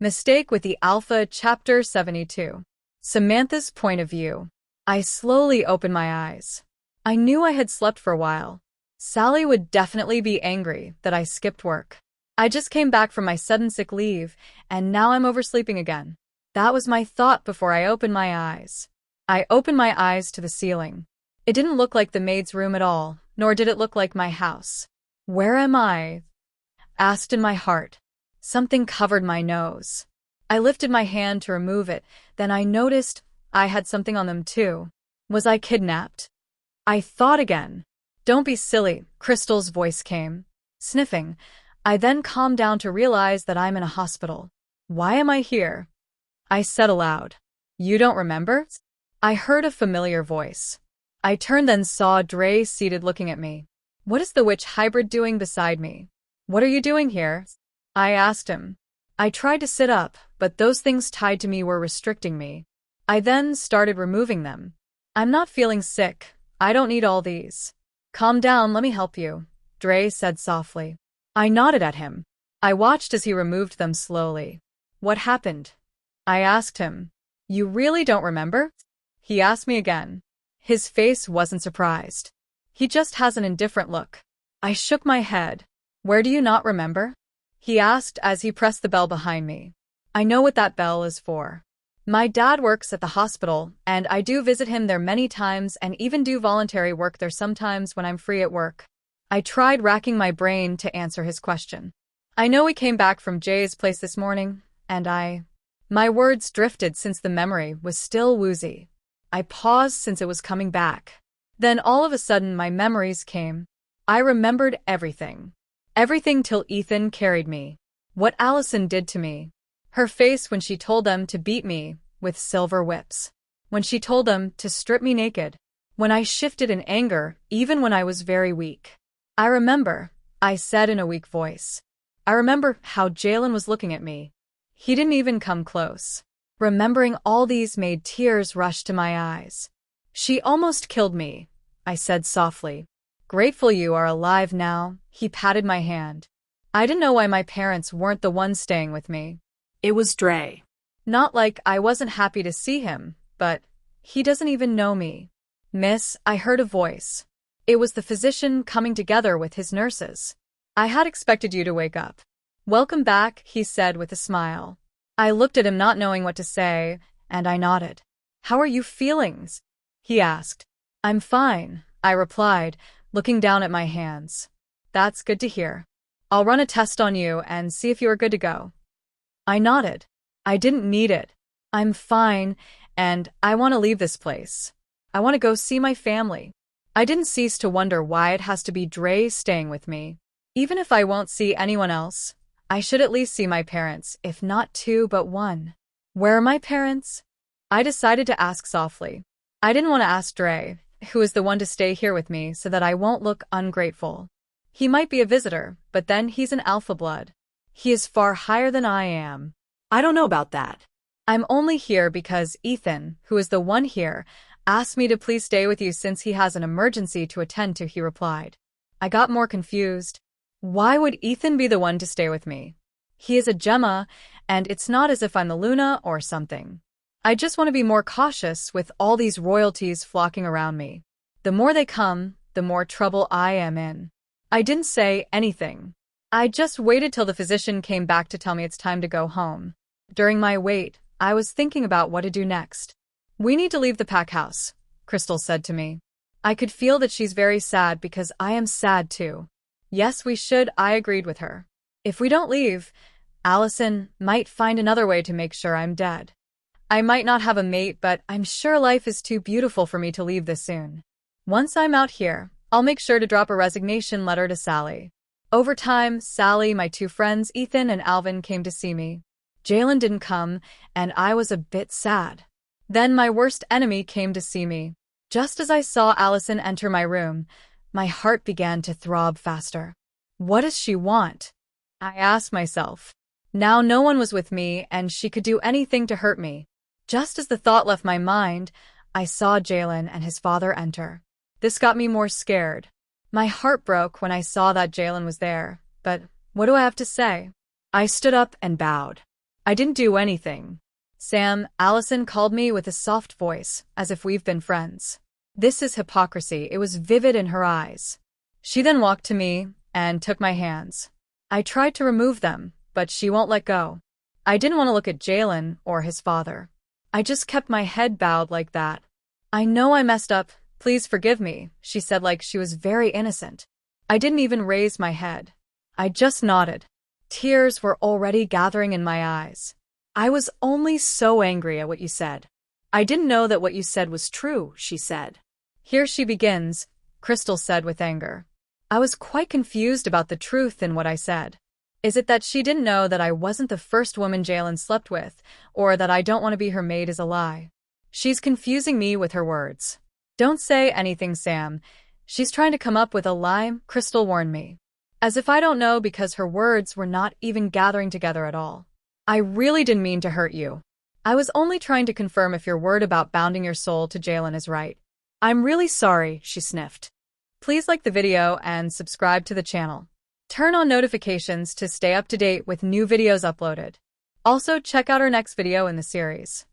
Mistake with the Alpha, Chapter 72. Samantha's point of view. I slowly opened my eyes. I knew I had slept for a while. Sally would definitely be angry that I skipped work. I just came back from my sudden sick leave, and now I'm oversleeping again. That was my thought before I opened my eyes. I opened my eyes to the ceiling. It didn't look like the maid's room at all, nor did it look like my house. Where am I? Asked in my heart. Something covered my nose. I lifted my hand to remove it, then I noticed I had something on them too. Was I kidnapped? I thought again. Don't be silly, Crystal's voice came. Sniffing, I then calmed down to realize that I'm in a hospital. Why am I here? I said aloud. You don't remember? I heard a familiar voice. I turned then saw Dre seated looking at me. What is the witch hybrid doing beside me? What are you doing here? I asked him. I tried to sit up, but those things tied to me were restricting me. I then started removing them. I'm not feeling sick. I don't need all these. Calm down, let me help you, Dre said softly. I nodded at him. I watched as he removed them slowly. What happened? I asked him. You really don't remember? He asked me again. His face wasn't surprised. He just has an indifferent look. I shook my head. Where do you not remember? He asked as he pressed the bell behind me. I know what that bell is for. My dad works at the hospital, and I do visit him there many times and even do voluntary work there sometimes when I'm free at work. I tried racking my brain to answer his question. I know we came back from Jay's place this morning, and My words drifted since the memory was still woozy. I paused since it was coming back. Then all of a sudden my memories came. I remembered everything. Everything till Ethan carried me. What Allison did to me. Her face when she told them to beat me with silver whips. When she told them to strip me naked. When I shifted in anger, even when I was very weak. I remember, I said in a weak voice. I remember how Jalen was looking at me. He didn't even come close. Remembering all these made tears rush to my eyes. She almost killed me, I said softly. Grateful you are alive now, he patted my hand. I didn't know why my parents weren't the ones staying with me. It was Dre. Not like I wasn't happy to see him, but he doesn't even know me. Miss, I heard a voice. It was the physician coming together with his nurses. I had expected you to wake up. Welcome back, he said with a smile. I looked at him not knowing what to say, and I nodded. How are you feeling? He asked. I'm fine, I replied, looking down at my hands. That's good to hear. I'll run a test on you and see if you are good to go. I nodded. I didn't need it. I'm fine, and I want to leave this place. I want to go see my family. I didn't cease to wonder why it has to be Dre staying with me. Even if I won't see anyone else, I should at least see my parents, if not two but one. Where are my parents? I decided to ask softly. I didn't want to ask Dre, who is the one to stay here with me so that I won't look ungrateful. He might be a visitor, but then he's an alpha blood. He is far higher than I am. I don't know about that. I'm only here because Ethan, who is the one here, asked me to please stay with you since he has an emergency to attend to, he replied. I got more confused. Why would Ethan be the one to stay with me? He is a Gemma, and it's not as if I'm the Luna or something. I just want to be more cautious with all these royalties flocking around me. The more they come, the more trouble I am in. I didn't say anything. I just waited till the physician came back to tell me it's time to go home. During my wait, I was thinking about what to do next. We need to leave the pack house, Crystal said to me. I could feel that she's very sad because I am sad too. Yes, we should, I agreed with her. If we don't leave, Allison might find another way to make sure I'm dead. I might not have a mate, but I'm sure life is too beautiful for me to leave this soon. Once I'm out here, I'll make sure to drop a resignation letter to Sally. Over time, Sally, my two friends, Ethan and Alvin, came to see me. Jalen didn't come, and I was a bit sad. Then my worst enemy came to see me. Just as I saw Allison enter my room, my heart began to throb faster. What does she want? I asked myself. Now no one was with me, and she could do anything to hurt me. Just as the thought left my mind, I saw Jalen and his father enter. This got me more scared. My heart broke when I saw that Jalen was there, but what do I have to say? I stood up and bowed. I didn't do anything. Sam, Allison called me with a soft voice, as if we've been friends. This is hypocrisy. It was vivid in her eyes. She then walked to me and took my hands. I tried to remove them, but she won't let go. I didn't want to look at Jalen or his father. I just kept my head bowed like that. I know I messed up. Please forgive me, she said like she was very innocent. I didn't even raise my head. I just nodded. Tears were already gathering in my eyes. I was only so angry at what you said. I didn't know that what you said was true, she said. Here she begins, Crystal said with anger. I was quite confused about the truth in what I said. Is it that she didn't know that I wasn't the first woman Jalen slept with, or that I don't want to be her maid is a lie? She's confusing me with her words. Don't say anything, Sam. She's trying to come up with a lie, Crystal warned me. As if I don't know because her words were not even gathering together at all. I really didn't mean to hurt you. I was only trying to confirm if your word about bounding your soul to Jalen is right. I'm really sorry, she sniffed. Please like the video and subscribe to the channel. Turn on notifications to stay up to date with new videos uploaded. Also, check out our next video in the series.